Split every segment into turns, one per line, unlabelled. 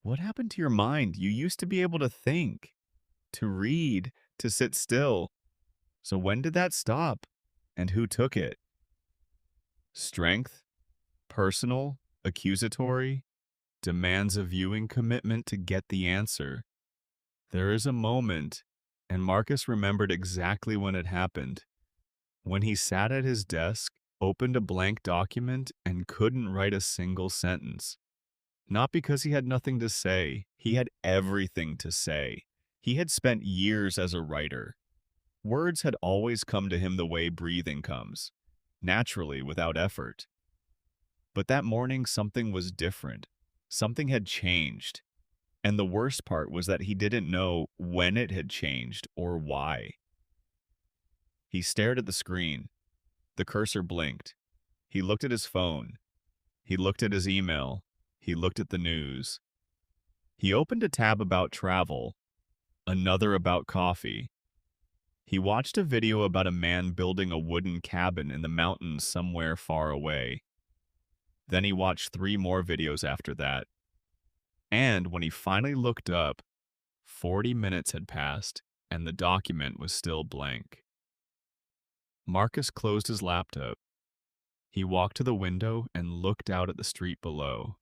What happened to your mind? You used to be able to think, to read, to sit still. So when did that stop? And who took it? Strength, personal, accusatory, demands a viewing commitment to get the answer. There is a moment, and Marcus remembered exactly when it happened. When he sat at his desk, opened a blank document, and couldn't write a single sentence. Not because he had nothing to say, he had everything to say. He had spent years as a writer. Words had always come to him the way breathing comes, naturally, without effort. But that morning, something was different. Something had changed. And the worst part was that he didn't know when it had changed or why. He stared at the screen. The cursor blinked. He looked at his phone. He looked at his email. He looked at the news. He opened a tab about travel, another about coffee. He watched a video about a man building a wooden cabin in the mountains somewhere far away. Then he watched 3 more videos after that. And when he finally looked up, 40 minutes had passed, and the document was still blank. Marcus closed his laptop. He walked to the window and looked out at the street below.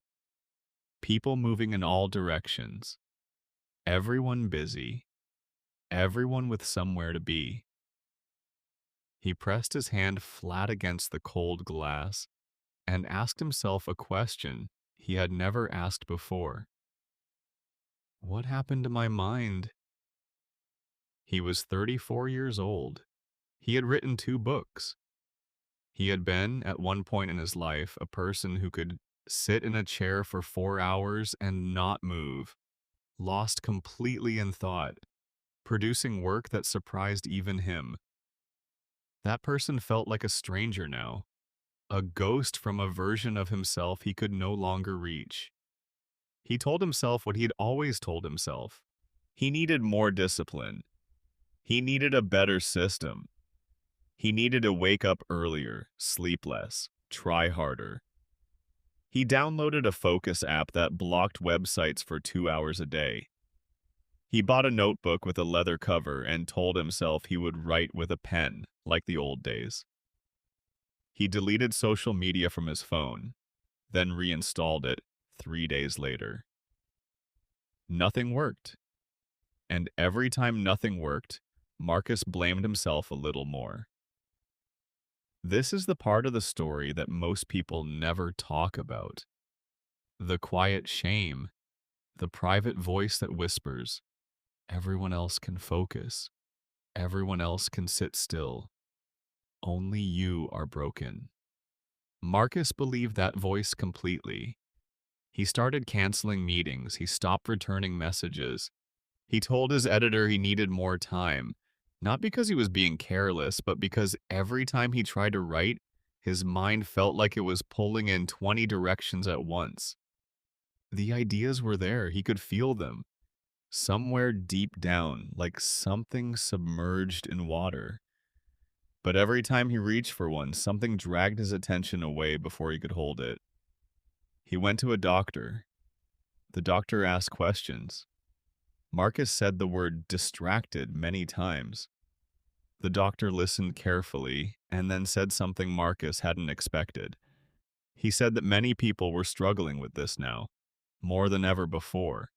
People moving in all directions. Everyone busy. Everyone with somewhere to be. He pressed his hand flat against the cold glass and asked himself a question he had never asked before. What happened to my mind? He was 34 years old. He had written 2 books. He had been, at one point in his life, a person who could sit in a chair for 4 hours and not move, lost completely in thought, producing work that surprised even him. That person felt like a stranger now, a ghost from a version of himself he could no longer reach. He told himself what he had always told himself. He needed more discipline. He needed a better system. He needed to wake up earlier, sleep less, try harder. He downloaded a Focus app that blocked websites for 2 hours a day. He bought a notebook with a leather cover and told himself he would write with a pen, like the old days. He deleted social media from his phone, then reinstalled it 3 days later. Nothing worked. And every time nothing worked, Marcus blamed himself a little more. This is the part of the story that most people never talk about. The quiet shame, the private voice that whispers, everyone else can focus, everyone else can sit still, only you are broken. Marcus believed that voice completely. He started canceling meetings, he stopped returning messages. He told his editor he needed more time, not because he was being careless, but because every time he tried to write, his mind felt like it was pulling in 20 directions at once. The ideas were there, he could feel them, somewhere deep down, like something submerged in water. But every time he reached for one, something dragged his attention away before he could hold it. He went to a doctor. The doctor asked questions. Marcus said the word distracted many times. The doctor listened carefully and then said something Marcus hadn't expected. He said that many people were struggling with this now, more than ever before.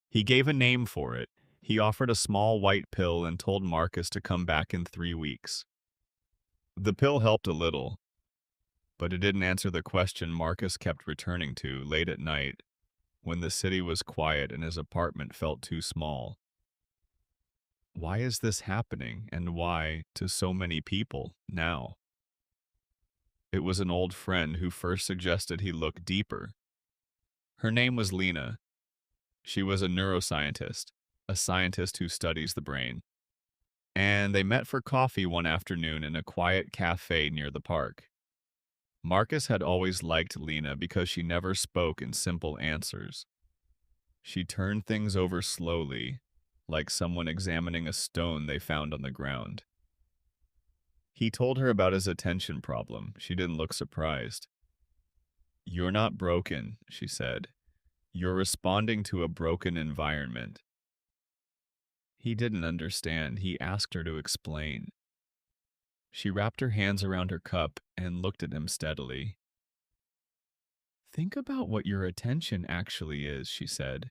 He gave a name for it. He offered a small white pill and told Marcus to come back in 3 weeks. The pill helped a little, but it didn't answer the question Marcus kept returning to late at night when the city was quiet and his apartment felt too small. Why is this happening, and why to so many people now? It was an old friend who first suggested he look deeper. Her name was Lena. She was a neuroscientist, a scientist who studies the brain. And they met for coffee one afternoon in a quiet cafe near the park. Marcus had always liked Lena because she never spoke in simple answers. She turned things over slowly, like someone examining a stone they found on the ground. He told her about his attention problem. She didn't look surprised. "You're not broken," she said. You're responding to a broken environment. He didn't understand. He asked her to explain. She wrapped her hands around her cup and looked at him steadily. Think about what your attention actually is, she said.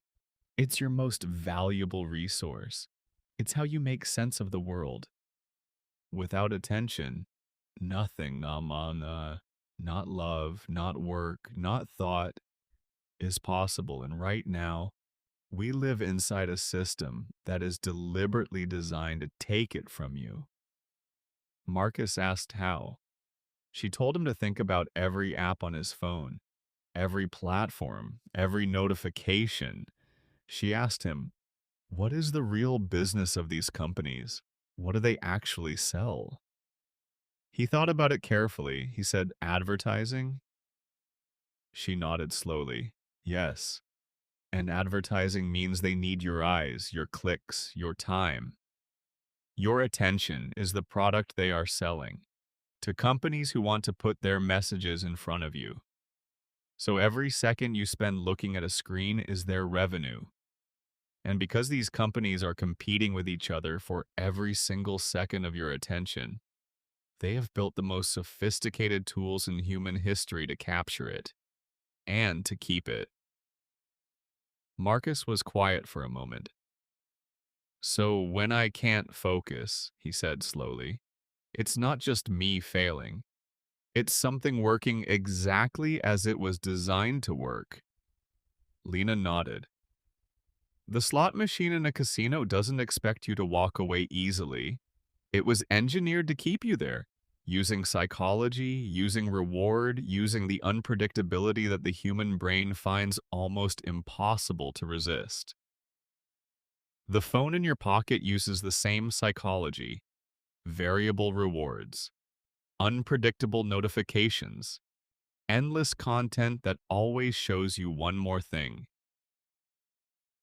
It's your most valuable resource. It's how you make sense of the world. Without attention, nothing, Namana, not love, not work, not thought is possible. And right now, we live inside a system that is deliberately designed to take it from you. Marcus asked how. She told him to think about every app on his phone, every platform, every notification. She asked him, what is the real business of these companies? What do they actually sell? He thought about it carefully. He said, advertising? She nodded slowly. Yes. And advertising means they need your eyes, your clicks, your time. Your attention is the product they are selling to companies who want to put their messages in front of you. So every second you spend looking at a screen is their revenue. And because these companies are competing with each other for every single second of your attention, they have built the most sophisticated tools in human history to capture it and to keep it. Marcus was quiet for a moment. So when I can't focus, he said slowly, it's not just me failing. It's something working exactly as it was designed to work. Lena nodded. The slot machine in a casino doesn't expect you to walk away easily. It was engineered to keep you there, using psychology, using reward, using the unpredictability that the human brain finds almost impossible to resist. The phone in your pocket uses the same psychology, variable rewards, unpredictable notifications, endless content that always shows you one more thing.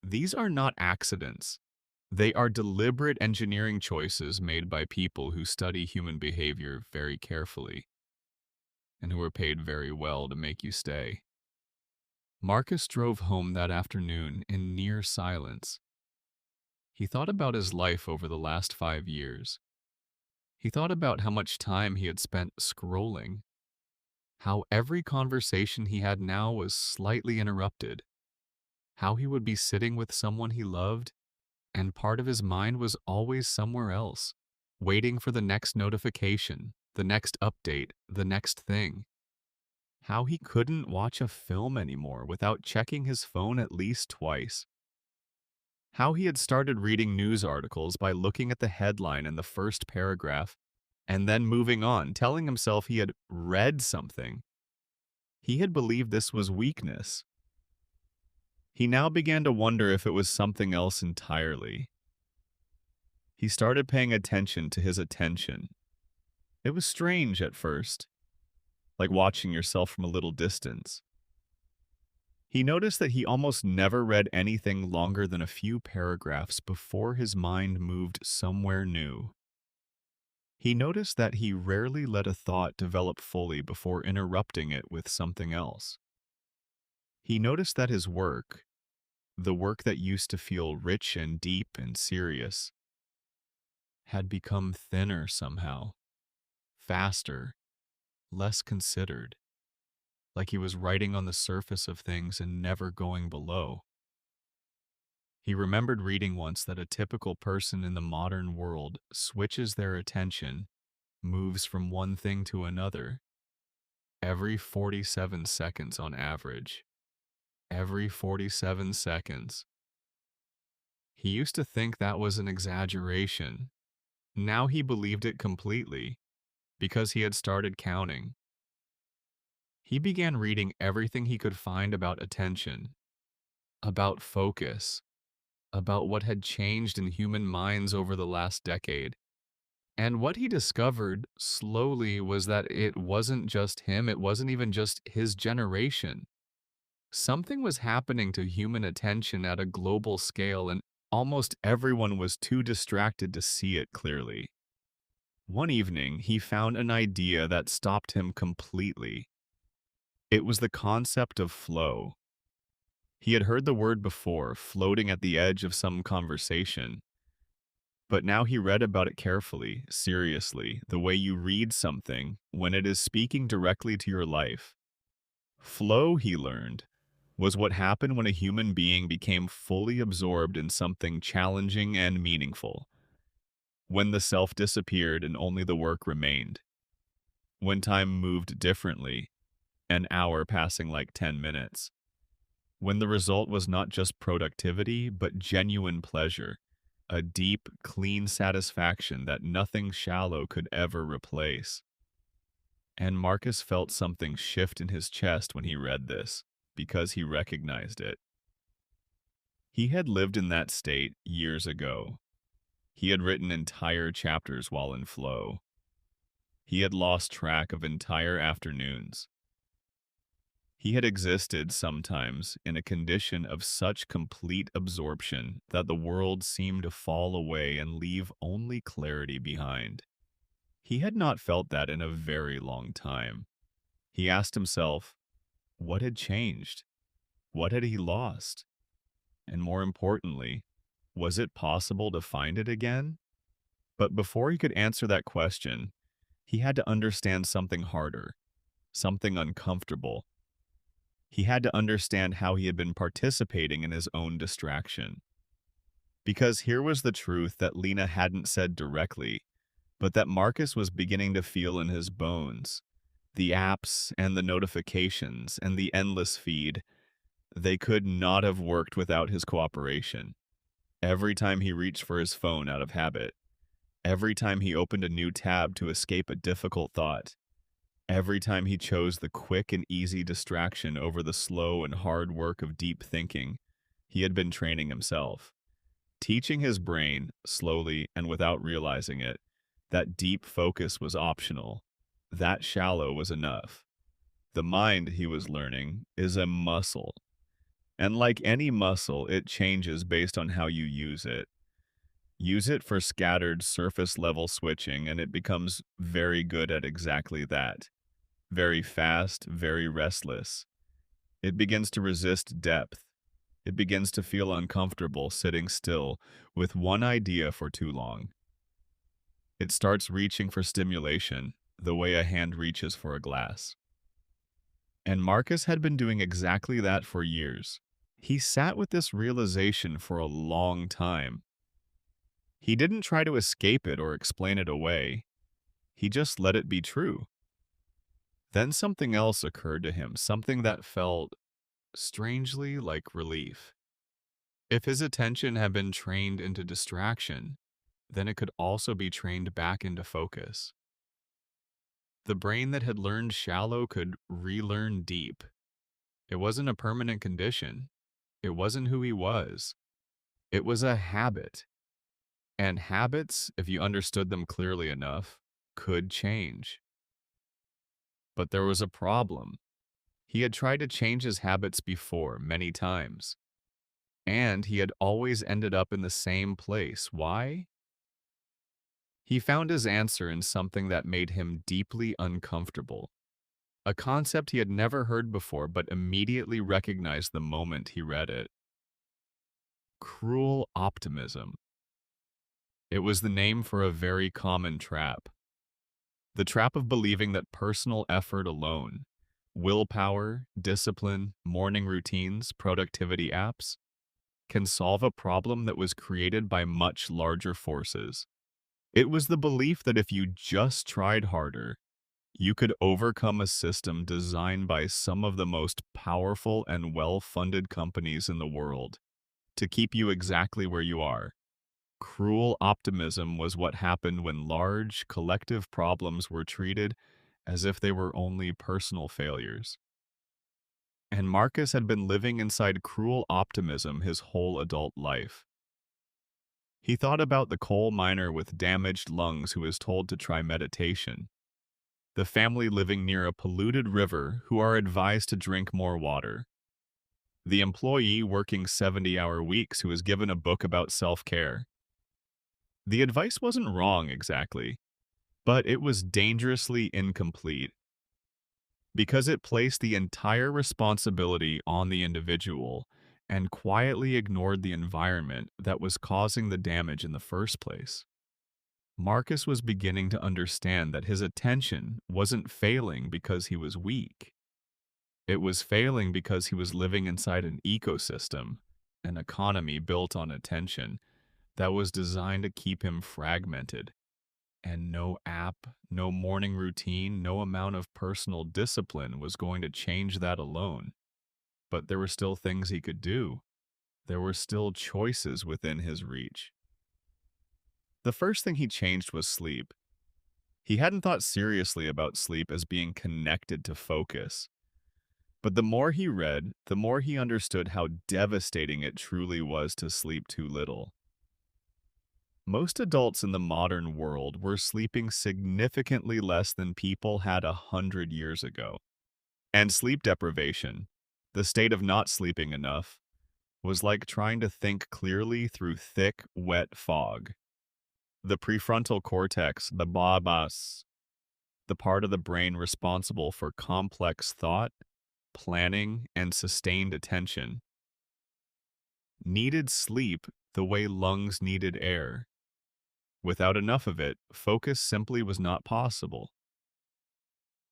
These are not accidents. They are deliberate engineering choices made by people who study human behavior very carefully and who are paid very well to make you stay. Marcus drove home that afternoon in near silence. He thought about his life over the last 5 years. He thought about how much time he had spent scrolling, how every conversation he had now was slightly interrupted, how he would be sitting with someone he loved, and part of his mind was always somewhere else, waiting for the next notification, the next update, the next thing. How he couldn't watch a film anymore without checking his phone at least twice. How he had started reading news articles by looking at the headline and the first paragraph, and then moving on, telling himself he had read something. He had believed this was weakness. He now began to wonder if it was something else entirely. He started paying attention to his attention. It was strange at first, like watching yourself from a little distance. He noticed that he almost never read anything longer than a few paragraphs before his mind moved somewhere new. He noticed that he rarely let a thought develop fully before interrupting it with something else. He noticed that his work, the work that used to feel rich and deep and serious, had become thinner somehow, faster, less considered, like he was writing on the surface of things and never going below. He remembered reading once that a typical person in the modern world switches their attention, moves from one thing to another, every 47 seconds on average. Every 47 seconds. He used to think that was an exaggeration. Now he believed it completely, because he had started counting. He began reading everything he could find about attention, about focus, about what had changed in human minds over the last decade. And what he discovered slowly was that it wasn't just him, it wasn't even just his generation. Something was happening to human attention at a global scale, and almost everyone was too distracted to see it clearly. One evening, he found an idea that stopped him completely. It was the concept of flow. He had heard the word before, floating at the edge of some conversation, but now he read about it carefully, seriously, the way you read something when it is speaking directly to your life. Flow, he learned, was what happened when a human being became fully absorbed in something challenging and meaningful, when the self disappeared and only the work remained, when time moved differently, an hour passing like 10 minutes, when the result was not just productivity, but genuine pleasure, a deep, clean satisfaction that nothing shallow could ever replace. And Marcus felt something shift in his chest when he read this, because he recognized it. He had lived in that state years ago. He had written entire chapters while in flow. He had lost track of entire afternoons. He had existed sometimes in a condition of such complete absorption that the world seemed to fall away and leave only clarity behind. He had not felt that in a very long time. He asked himself, what had changed? What had he lost? And more importantly, was it possible to find it again? But before he could answer that question, he had to understand something harder, something uncomfortable. He had to understand how he had been participating in his own distraction. Because here was the truth that Lena hadn't said directly, but that Marcus was beginning to feel in his bones. The apps and the notifications and the endless feed, they could not have worked without his cooperation. Every time he reached for his phone out of habit, every time he opened a new tab to escape a difficult thought, every time he chose the quick and easy distraction over the slow and hard work of deep thinking, he had been training himself, teaching his brain, slowly and without realizing it, that deep focus was optional, that shallow was enough. The mind, he was learning, is a muscle. And like any muscle, it changes based on how you use it. Use it for scattered surface level switching, and it becomes very good at exactly that. Very fast, very restless. It begins to resist depth. It begins to feel uncomfortable sitting still with one idea for too long. It starts reaching for stimulation, the way a hand reaches for a glass. And Marcus had been doing exactly that for years. He sat with this realization for a long time. He didn't try to escape it or explain it away. He just let it be true. Then something else occurred to him, something that felt strangely like relief. If his attention had been trained into distraction, then it could also be trained back into focus. The brain that had learned shallow could relearn deep. It wasn't a permanent condition. It wasn't who he was. It was a habit. And habits, if you understood them clearly enough, could change. But there was a problem. He had tried to change his habits before, many times. And he had always ended up in the same place. Why? He found his answer in something that made him deeply uncomfortable. A concept he had never heard before but immediately recognized the moment he read it. Cruel optimism. It was the name for a very common trap. The trap of believing that personal effort alone, willpower, discipline, morning routines, productivity apps, can solve a problem that was created by much larger forces. It was the belief that if you just tried harder, you could overcome a system designed by some of the most powerful and well-funded companies in the world to keep you exactly where you are. Cruel optimism was what happened when large, collective problems were treated as if they were only personal failures. And Marcus had been living inside cruel optimism his whole adult life. He thought about the coal miner with damaged lungs who is told to try meditation, the family living near a polluted river who are advised to drink more water, the employee working 70-hour weeks who is given a book about self-care. The advice wasn't wrong exactly, but it was dangerously incomplete because it placed the entire responsibility on the individual and quietly ignored the environment that was causing the damage in the first place. Marcus was beginning to understand that his attention wasn't failing because he was weak. It was failing because he was living inside an ecosystem, an economy built on attention, that was designed to keep him fragmented. And no app, no morning routine, no amount of personal discipline was going to change that alone. But there were still things he could do. There were still choices within his reach. The first thing he changed was sleep. He hadn't thought seriously about sleep as being connected to focus. But the more he read, the more he understood how devastating it truly was to sleep too little. Most adults in the modern world were sleeping significantly less than people had 100 years ago. And sleep deprivation, the state of not sleeping enough, was like trying to think clearly through thick, wet fog. The prefrontal cortex, the babas, the part of the brain responsible for complex thought, planning, and sustained attention, needed sleep the way lungs needed air. Without enough of it, focus simply was not possible.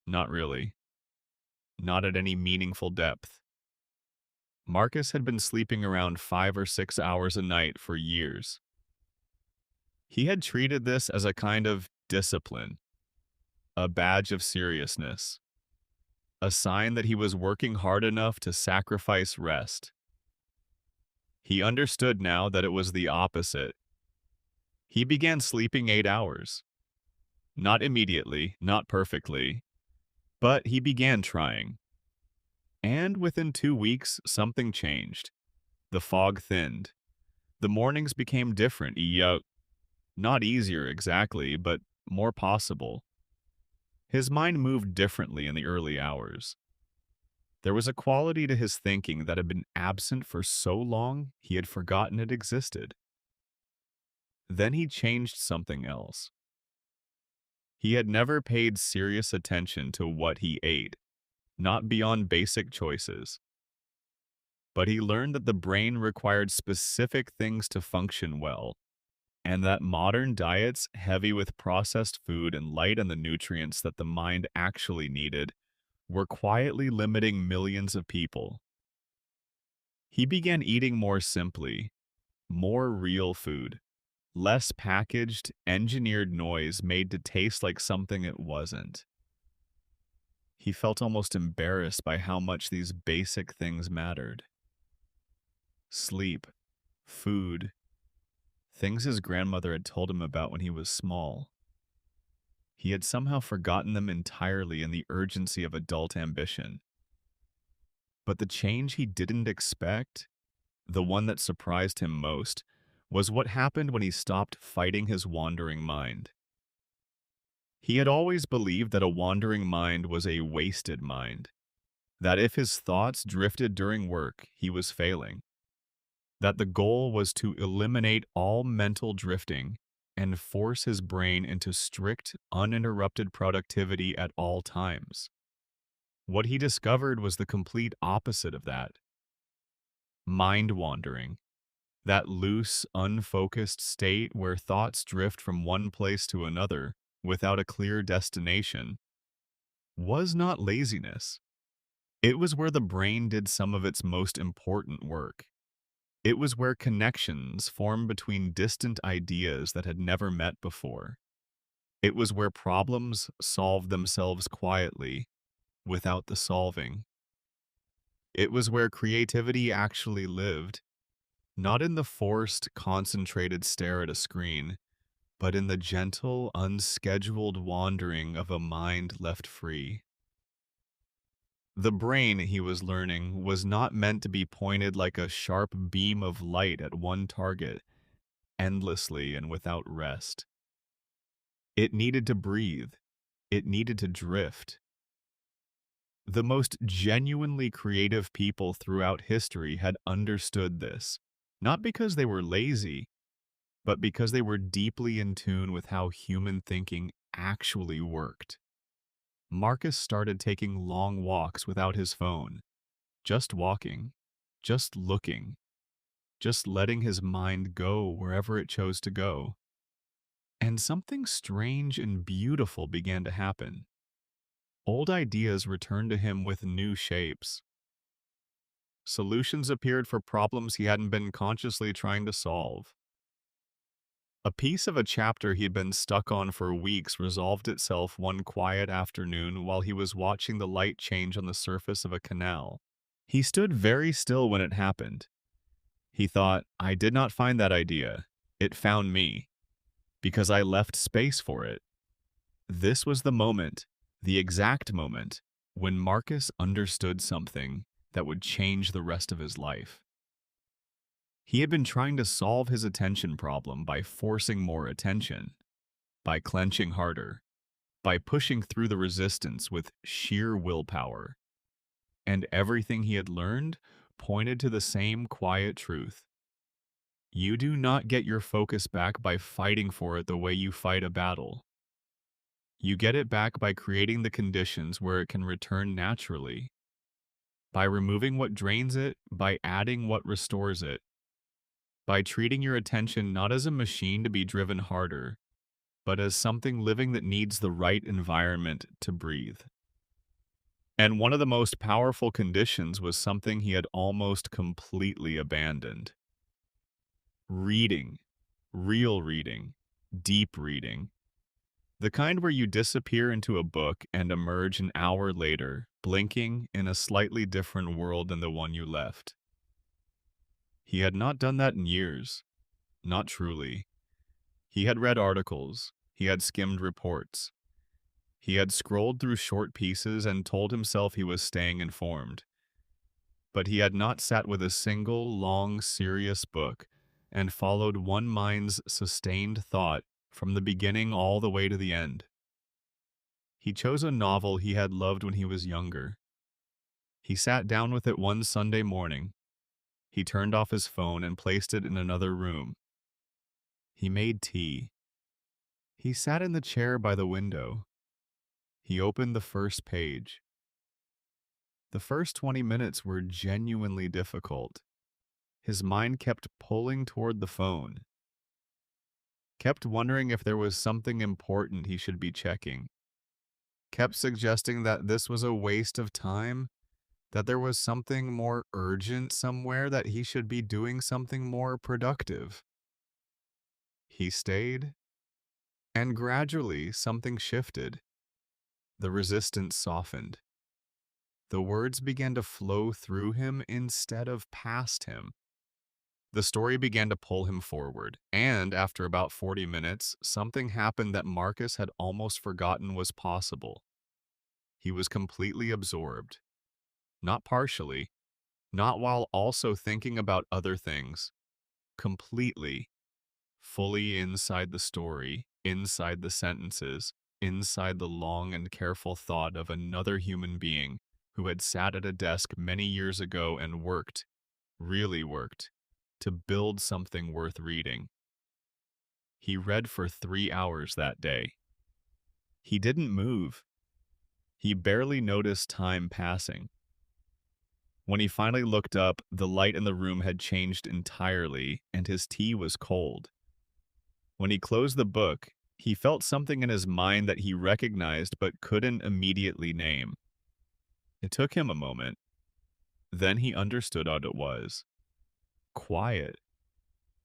Not really. Not at any meaningful depth. Marcus had been sleeping around 5 or 6 hours a night for years. He had treated this as a kind of discipline, a badge of seriousness, a sign that he was working hard enough to sacrifice rest. He understood now that it was the opposite. He began sleeping 8 hours. Not immediately, not perfectly, but he began trying. And within 2 weeks, something changed. The fog thinned. The mornings became different. Not easier exactly, but more possible. His mind moved differently in the early hours. There was a quality to his thinking that had been absent for so long he had forgotten it existed. Then he changed something else. He had never paid serious attention to what he ate, not beyond basic choices. But he learned that the brain required specific things to function well, and that modern diets heavy with processed food and light on the nutrients that the mind actually needed were quietly limiting millions of people. He began eating more simply, more real food, less packaged, engineered noise made to taste like something it wasn't. He felt almost embarrassed by how much these basic things mattered. Sleep, food, things his grandmother had told him about when he was small. He had somehow forgotten them entirely in the urgency of adult ambition. But the change he didn't expect, the one that surprised him most, was what happened when he stopped fighting his wandering mind. He had always believed that a wandering mind was a wasted mind, that if his thoughts drifted during work, he was failing, that the goal was to eliminate all mental drifting and force his brain into strict, uninterrupted productivity at all times. What he discovered was the complete opposite of that. Mind wandering, that loose, unfocused state where thoughts drift from one place to another without a clear destination, was not laziness. It was where the brain did some of its most important work. It was where connections formed between distant ideas that had never met before. It was where problems solved themselves quietly, without the solving. It was where creativity actually lived, not in the forced, concentrated stare at a screen, but in the gentle, unscheduled wandering of a mind left free. The brain, he was learning, was not meant to be pointed like a sharp beam of light at one target, endlessly and without rest. It needed to breathe. It needed to drift. The most genuinely creative people throughout history had understood this, not because they were lazy, but because they were deeply in tune with how human thinking actually worked. Marcus started taking long walks without his phone, just walking, just looking, just letting his mind go wherever it chose to go. And something strange and beautiful began to happen. Old ideas returned to him with new shapes. Solutions appeared for problems he hadn't been consciously trying to solve. A piece of a chapter he'd been stuck on for weeks resolved itself one quiet afternoon while he was watching the light change on the surface of a canal. He stood very still when it happened. He thought, I did not find that idea. It found me, because I left space for it. This was the moment, the exact moment, when Marcus understood something that would change the rest of his life. He had been trying to solve his attention problem by forcing more attention, by clenching harder, by pushing through the resistance with sheer willpower. And everything he had learned pointed to the same quiet truth. You do not get your focus back by fighting for it the way you fight a battle. You get it back by creating the conditions where it can return naturally, by removing what drains it, by adding what restores it, by treating your attention not as a machine to be driven harder, but as something living that needs the right environment to breathe. And one of the most powerful conditions was something he had almost completely abandoned. Reading. Real reading. Deep reading. The kind where you disappear into a book and emerge an hour later, blinking in a slightly different world than the one you left. He had not done that in years. Not truly. He had read articles. He had skimmed reports. He had scrolled through short pieces and told himself he was staying informed. But he had not sat with a single, long, serious book and followed one mind's sustained thought from the beginning all the way to the end. He chose a novel he had loved when he was younger. He sat down with it one Sunday morning. He turned off his phone and placed it in another room. He made tea. He sat in the chair by the window. He opened the first page. The first 20 minutes were genuinely difficult. His mind kept pulling toward the phone, kept wondering if there was something important he should be checking, kept suggesting that this was a waste of time, that there was something more urgent somewhere, that he should be doing something more productive. He stayed, and gradually something shifted. The resistance softened. The words began to flow through him instead of past him. The story began to pull him forward, and after about 40 minutes, something happened that Marcus had almost forgotten was possible. He was completely absorbed. Not partially, not while also thinking about other things. Completely, fully inside the story, inside the sentences, inside the long and careful thought of another human being who had sat at a desk many years ago and worked, really worked, to build something worth reading. He read for 3 hours that day. He didn't move. He barely noticed time passing. When he finally looked up, the light in the room had changed entirely, and his tea was cold. When he closed the book, he felt something in his mind that he recognized but couldn't immediately name. It took him a moment. Then he understood what it was. Quiet.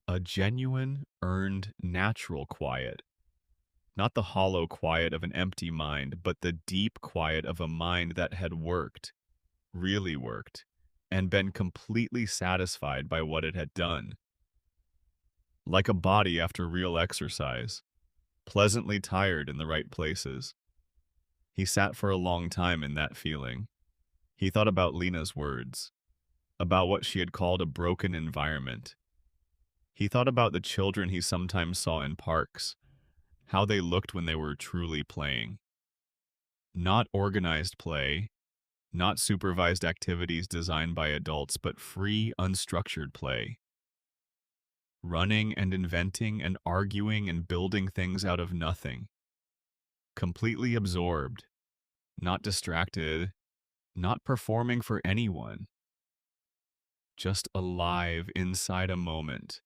A genuine, earned, natural quiet. Not the hollow quiet of an empty mind, but the deep quiet of a mind that had worked, really worked, and been completely satisfied by what it had done. Like a body after real exercise, pleasantly tired in the right places. He sat for a long time in that feeling. He thought about Lena's words, about what she had called a broken environment. He thought about the children he sometimes saw in parks, how they looked when they were truly playing. Not organized play, not supervised activities designed by adults, but free, unstructured play. Running and inventing and arguing and building things out of nothing. Completely absorbed, not distracted, not performing for anyone. just alive inside a moment,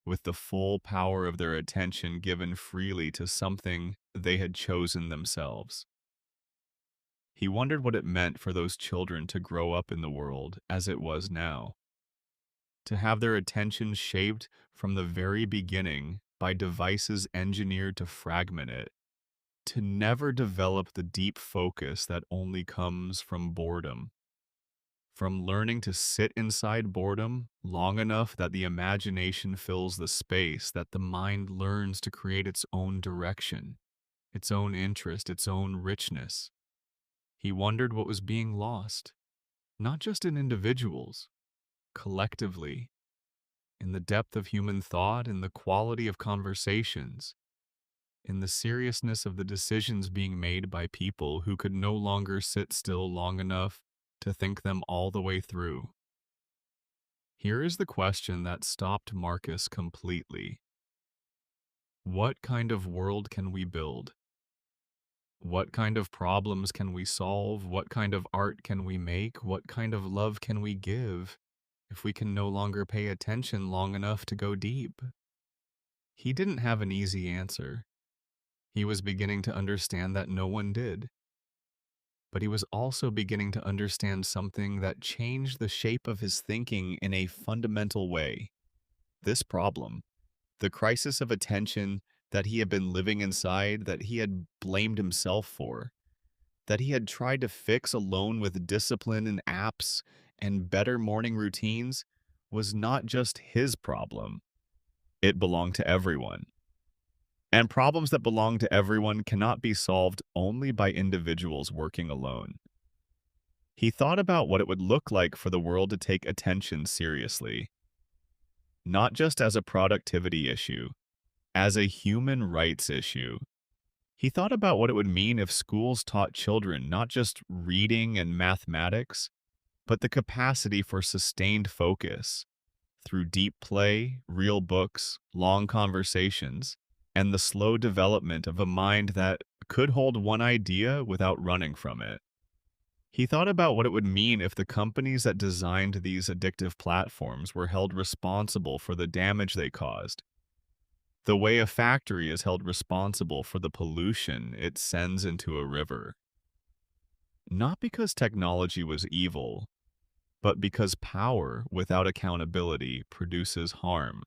with the full power of their attention given freely to something they had chosen themselves. He wondered what it meant for those children to grow up in the world as it was now, to have their attention shaped from the very beginning by devices engineered to fragment it, to never develop the deep focus that only comes from boredom, from learning to sit inside boredom long enough that the imagination fills the space, that the mind learns to create its own direction, its own interest, its own richness. He wondered what was being lost, not just in individuals, collectively, in the depth of human thought, in the quality of conversations, in the seriousness of the decisions being made by people who could no longer sit still long enough to think them all the way through. Here is the question that stopped Marcus completely. What kind of world can we build? What kind of problems can we solve? What kind of art can we make? What kind of love can we give if we can no longer pay attention long enough to go deep? He didn't have an easy answer. He was beginning to understand that no one did. But he was also beginning to understand something that changed the shape of his thinking in a fundamental way. This problem, the crisis of attention that he had been living inside, that he had blamed himself for, that he had tried to fix alone with discipline and apps and better morning routines, was not just his problem. It belonged to everyone. And problems that belong to everyone cannot be solved only by individuals working alone. He thought about what it would look like for the world to take attention seriously, not just as a productivity issue, as a human rights issue. He thought about what it would mean if schools taught children not just reading and mathematics, but the capacity for sustained focus through deep play, real books, long conversations, and the slow development of a mind that could hold one idea without running from it. He thought about what it would mean if the companies that designed these addictive platforms were held responsible for the damage they caused, the way a factory is held responsible for the pollution it sends into a river. Not because technology was evil, but because power without accountability produces harm.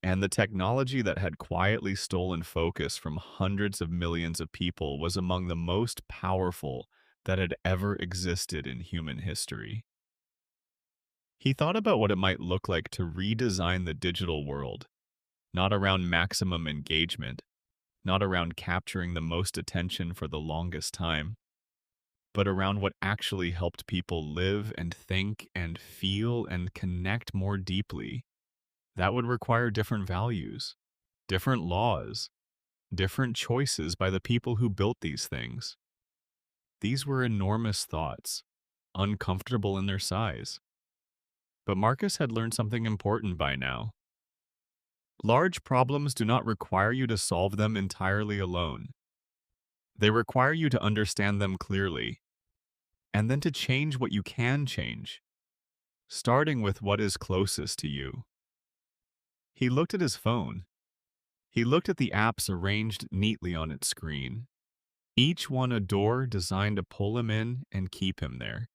And the technology that had quietly stolen focus from hundreds of millions of people was among the most powerful that had ever existed in human history. He thought about what it might look like to redesign the digital world, not around maximum engagement, not around capturing the most attention for the longest time, but around what actually helped people live and think and feel and connect more deeply. That would require different values, different laws, different choices by the people who built these things. These were enormous thoughts, uncomfortable in their size. But Marcus had learned something important by now. Large problems do not require you to solve them entirely alone. They require you to understand them clearly, and then to change what you can change, starting with what is closest to you. He looked at his phone. He looked at the apps arranged neatly on its screen, each one a door designed to pull him in and keep him there.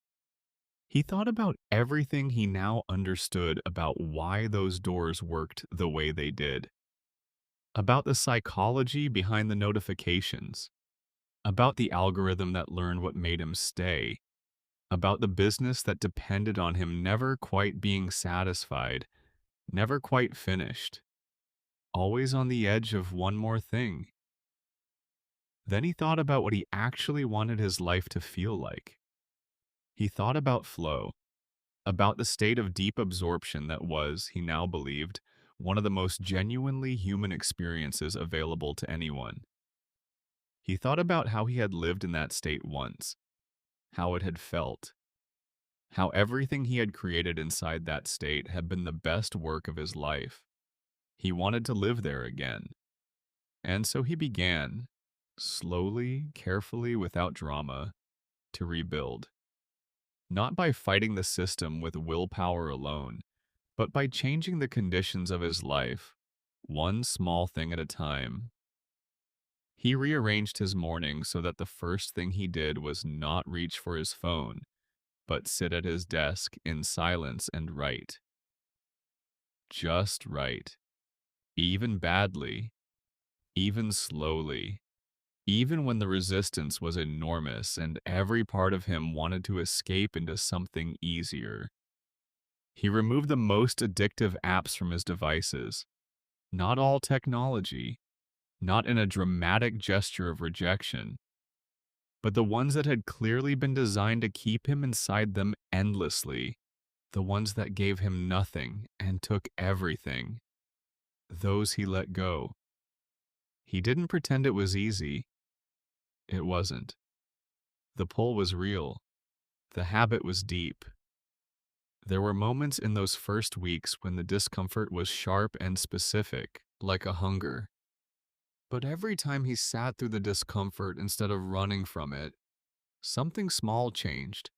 He thought about everything he now understood about why those doors worked the way they did, about the psychology behind the notifications, about the algorithm that learned what made him stay, about the business that depended on him never quite being satisfied, never quite finished, always on the edge of one more thing. Then he thought about what he actually wanted his life to feel like. He thought about flow, about the state of deep absorption that was, he now believed, one of the most genuinely human experiences available to anyone. He thought about how he had lived in that state once, how it had felt, how everything he had created inside that state had been the best work of his life. He wanted to live there again. And so he began, slowly, carefully, without drama, to rebuild. not by fighting the system with willpower alone, but by changing the conditions of his life, one small thing at a time. He rearranged his morning so that the first thing he did was not reach for his phone, but sit at his desk in silence and write. Just write. Even badly, even slowly, even when the resistance was enormous and every part of him wanted to escape into something easier. He removed the most addictive apps from his devices. Not all technology, not in a dramatic gesture of rejection, but the ones that had clearly been designed to keep him inside them endlessly, the ones that gave him nothing and took everything. Those he let go. He didn't pretend it was easy. It wasn't. The pull was real. The habit was deep. There were moments in those first weeks when the discomfort was sharp and specific, like a hunger. But every time he sat through the discomfort instead of running from it, something small changed.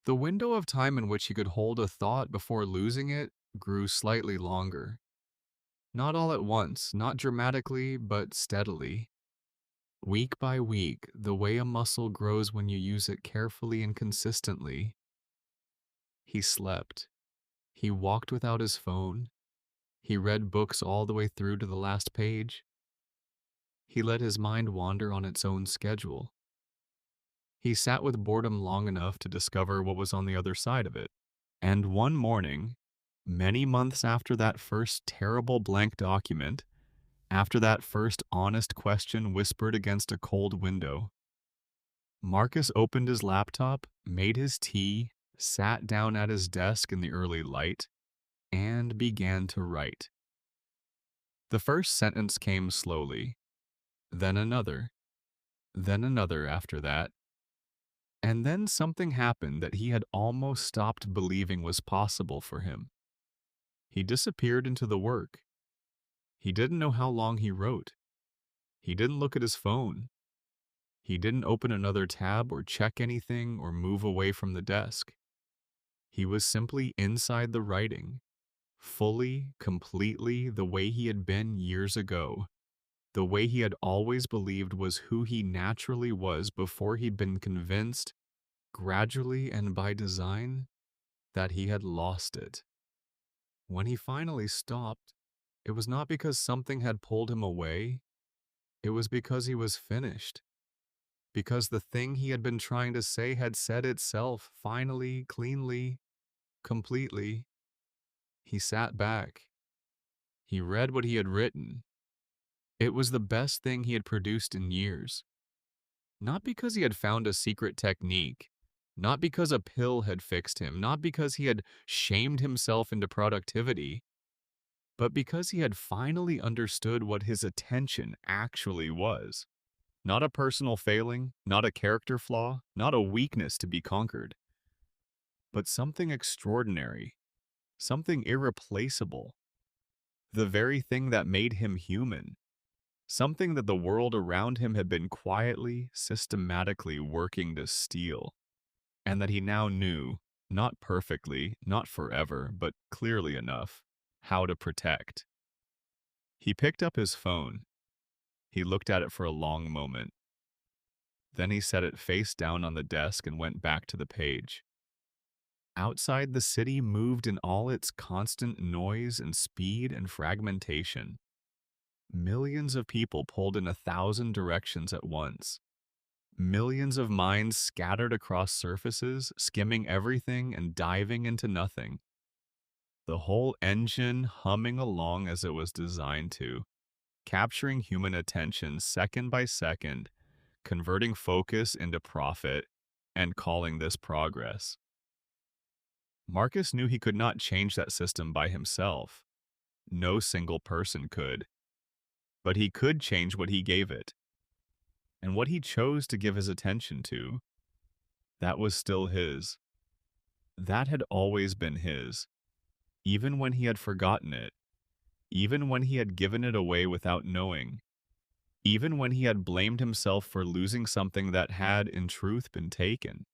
The window of time in which he could hold a thought before losing it grew slightly longer. Not all at once, not dramatically, but steadily. Week by week, the way a muscle grows when you use it carefully and consistently. He slept. He walked without his phone. He read books all the way through to the last page. He let his mind wander on its own schedule. He sat with boredom long enough to discover what was on the other side of it. And one morning, many months after that first terrible blank document, after that first honest question whispered against a cold window, Marcus opened his laptop, made his tea, sat down at his desk in the early light, and began to write. The first sentence came slowly, then another after that, and then something happened that he had almost stopped believing was possible for him. He disappeared into the work. He didn't know how long he wrote. He didn't look at his phone. He didn't open another tab or check anything or move away from the desk. He was simply inside the writing, fully, completely the way he had been years ago, the way he had always believed was who he naturally was before he'd been convinced, gradually and by design, that he had lost it. When he finally stopped, it was not because something had pulled him away, it was because he was finished. Because the thing he had been trying to say had said itself, finally, cleanly, completely. He sat back. He read what he had written. It was the best thing he had produced in years. Not because he had found a secret technique, not because a pill had fixed him, not because he had shamed himself into productivity, but because he had finally understood what his attention actually was. Not a personal failing, not a character flaw, not a weakness to be conquered, but something extraordinary, something irreplaceable, the very thing that made him human, something that the world around him had been quietly, systematically working to steal, and that he now knew, not perfectly, not forever, but clearly enough, how to protect. He picked up his phone. He looked at it for a long moment. Then he set it face down on the desk and went back to the page. Outside, the city moved in all its constant noise and speed and fragmentation. Millions of people pulled in 1,000 directions at once. Millions of minds scattered across surfaces, skimming everything and diving into nothing. The whole engine humming along as it was designed to, capturing human attention second by second, converting focus into profit, and calling this progress. Marcus knew he could not change that system by himself. No single person could. But he could change what he gave it. And what he chose to give his attention to, that was still his. That had always been his, even when he had forgotten it, even when he had given it away without knowing, even when he had blamed himself for losing something that had, in truth, been taken.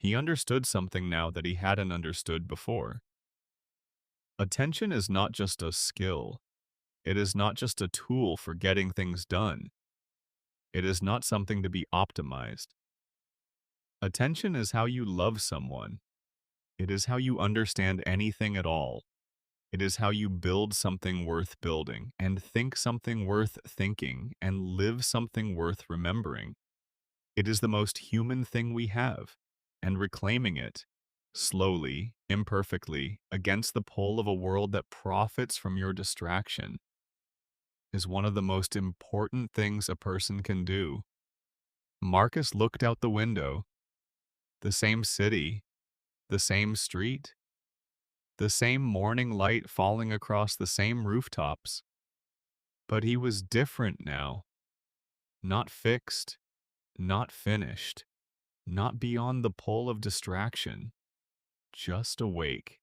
He understood something now that he hadn't understood before. Attention is not just a skill. It is not just a tool for getting things done. It is not something to be optimized. Attention is how you love someone. It is how you understand anything at all. It is how you build something worth building, and think something worth thinking, and live something worth remembering. It is the most human thing we have, and reclaiming it, slowly, imperfectly, against the pull of a world that profits from your distraction, is one of the most important things a person can do. Marcus looked out the window. The same city, the same street, the same morning light falling across the same rooftops. But he was different now. Not fixed, not finished, not beyond the pull of distraction, just awake.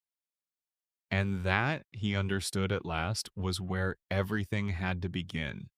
And that, he understood at last, was where everything had to begin.